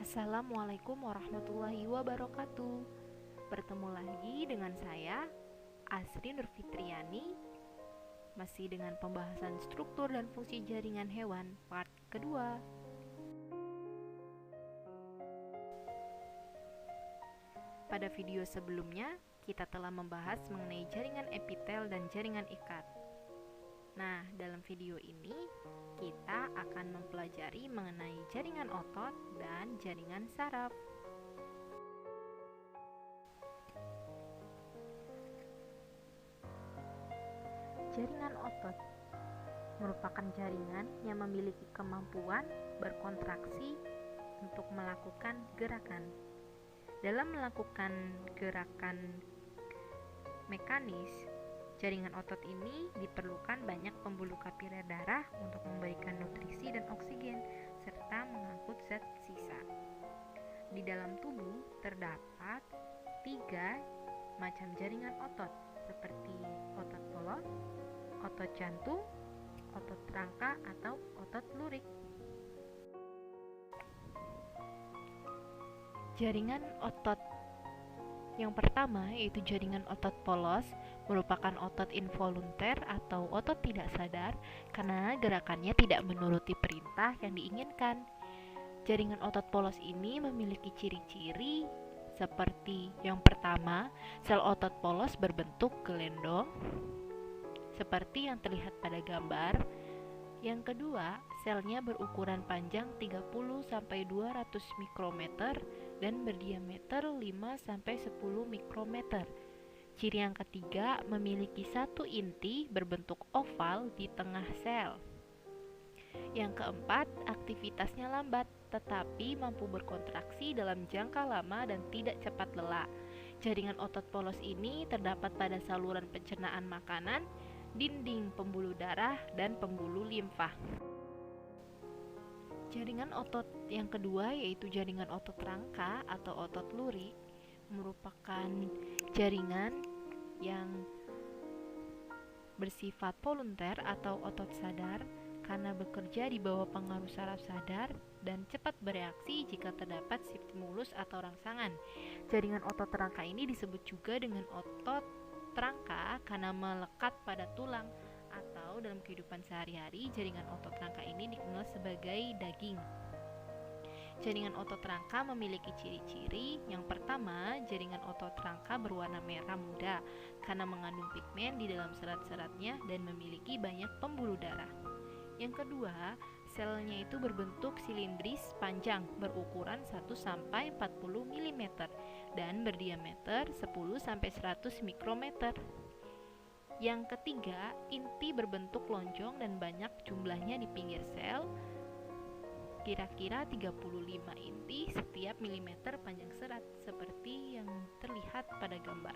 Assalamualaikum warahmatullahi wabarakatuh. Bertemu lagi dengan saya, Asri Nurfitriani, masih dengan pembahasan struktur dan fungsi jaringan hewan part kedua. Pada video sebelumnya, kita telah membahas mengenai jaringan epitel dan jaringan ikat. Nah, dalam video ini kita akan mempelajari mengenai jaringan otot dan jaringan saraf. Jaringan otot merupakan jaringan yang memiliki kemampuan berkontraksi untuk melakukan gerakan. Dalam melakukan gerakan mekanis, jaringan otot ini diperlukan banyak pembuluh kapiller darah untuk memberikan nutrisi dan oksigen, serta mengangkut zat sisa. Di dalam tubuh terdapat 3 macam jaringan otot, seperti otot polos, otot jantung, otot rangka, atau otot lurik. Jaringan otot yang pertama yaitu jaringan otot polos, merupakan otot involunter atau otot tidak sadar karena gerakannya tidak menuruti perintah yang diinginkan. Jaringan otot polos ini memiliki ciri-ciri seperti yang pertama, sel otot polos berbentuk gelendong seperti yang terlihat pada gambar. Yang kedua, selnya berukuran panjang 30-200 mikrometer dan berdiameter 5-10 mikrometer. Ciri yang ketiga, memiliki satu inti berbentuk oval di tengah sel. Yang keempat, aktivitasnya lambat tetapi mampu berkontraksi dalam jangka lama dan tidak cepat lelah. Jaringan otot polos ini terdapat pada saluran pencernaan makanan, dinding pembuluh darah, dan pembuluh limfa. Jaringan otot yang kedua yaitu jaringan otot rangka atau otot lurik, merupakan jaringan yang bersifat volunter atau otot sadar karena bekerja di bawah pengaruh saraf sadar dan cepat bereaksi jika terdapat stimulus atau rangsangan. Jaringan otot rangka ini disebut juga dengan otot rangka karena melekat pada tulang, atau dalam kehidupan sehari-hari jaringan otot rangka ini dikenal sebagai daging. Jaringan otot rangka memiliki ciri-ciri. Yang pertama, jaringan otot rangka berwarna merah muda karena mengandung pigmen di dalam serat-seratnya dan memiliki banyak pembuluh darah. Yang kedua, selnya itu berbentuk silindris panjang berukuran 1-40 mm dan berdiameter 10-100 mikrometer. Yang ketiga, inti berbentuk lonjong dan banyak jumlahnya di pinggir sel, kira-kira 35 inti setiap milimeter panjang serat, seperti yang terlihat pada gambar.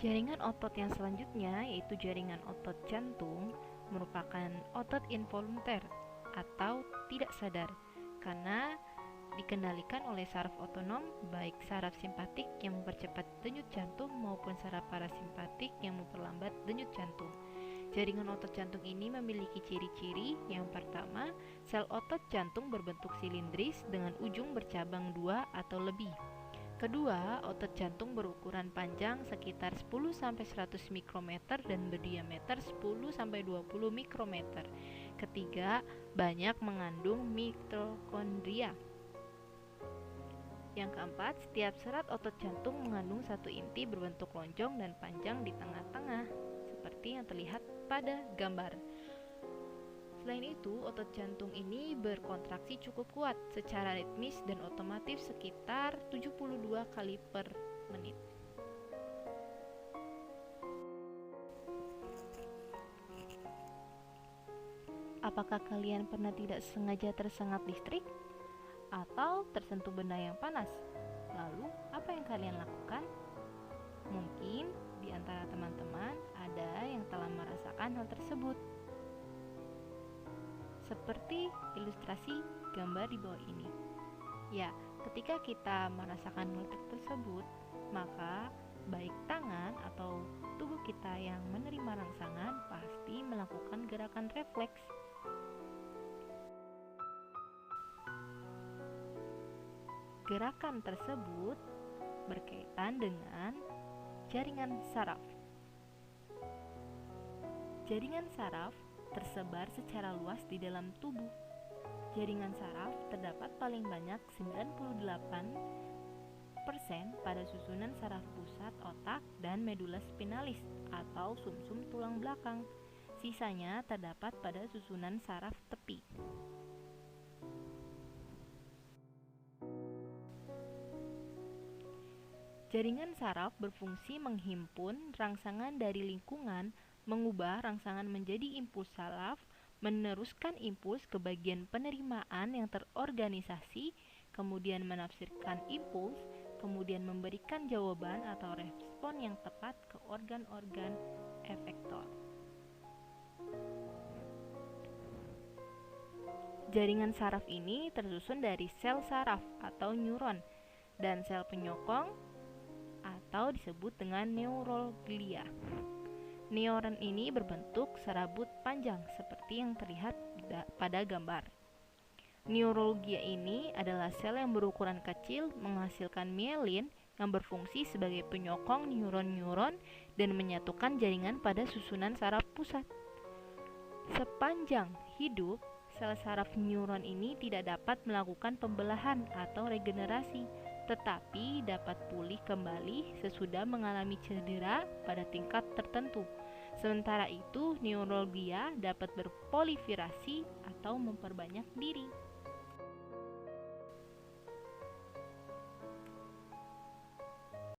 Jaringan otot yang selanjutnya yaitu jaringan otot jantung, merupakan otot involunter atau tidak sadar karena dikendalikan oleh saraf otonom, baik saraf simpatik yang mempercepat denyut jantung maupun saraf parasimpatik yang memperlambat denyut jantung. Jaringan otot jantung ini memiliki ciri-ciri. Yang pertama, sel otot jantung berbentuk silindris dengan ujung bercabang 2 atau lebih. Kedua, otot jantung berukuran panjang sekitar 10-100 mikrometer dan berdiameter 10-20 mikrometer. Ketiga, banyak mengandung mitokondria. Yang keempat, setiap serat otot jantung mengandung satu inti berbentuk lonjong dan panjang di tengah-tengah, seperti yang terlihat pada gambar. Selain itu, otot jantung ini berkontraksi cukup kuat secara ritmis dan otomatis sekitar 72 kali per menit. Apakah kalian pernah tidak sengaja tersengat listrik atau tersentuh benda yang panas? Lalu, apa yang kalian lakukan? Mungkin di antara teman-teman ada yang telah merasakan hal tersebut. Seperti ilustrasi gambar di bawah ini. Ya, ketika kita merasakan hal tersebut, maka baik tangan atau tubuh kita yang menerima rangsangan pasti melakukan gerakan refleks. Gerakan tersebut berkaitan dengan jaringan saraf. Jaringan saraf tersebar secara luas di dalam tubuh. Jaringan saraf terdapat paling banyak 98% pada susunan saraf pusat otak dan medula spinalis atau sumsum tulang belakang. Sisanya terdapat pada susunan saraf tepi. Jaringan saraf berfungsi menghimpun rangsangan dari lingkungan, mengubah rangsangan menjadi impuls saraf, meneruskan impuls ke bagian penerimaan yang terorganisasi, kemudian menafsirkan impuls, kemudian memberikan jawaban atau respon yang tepat ke organ-organ efektor. Jaringan saraf ini tersusun dari sel saraf atau neuron dan sel penyokong atau disebut dengan neuroglia. Neuron ini berbentuk serabut panjang seperti yang terlihat pada gambar. Neuroglia ini adalah sel yang berukuran kecil menghasilkan mielin yang berfungsi sebagai penyokong neuron-neuron dan menyatukan jaringan pada susunan saraf pusat. Sepanjang hidup, sel saraf neuron ini tidak dapat melakukan pembelahan atau regenerasi, tetapi dapat pulih kembali sesudah mengalami cedera pada tingkat tertentu. Sementara itu, neuroglia dapat berproliferasi atau memperbanyak diri.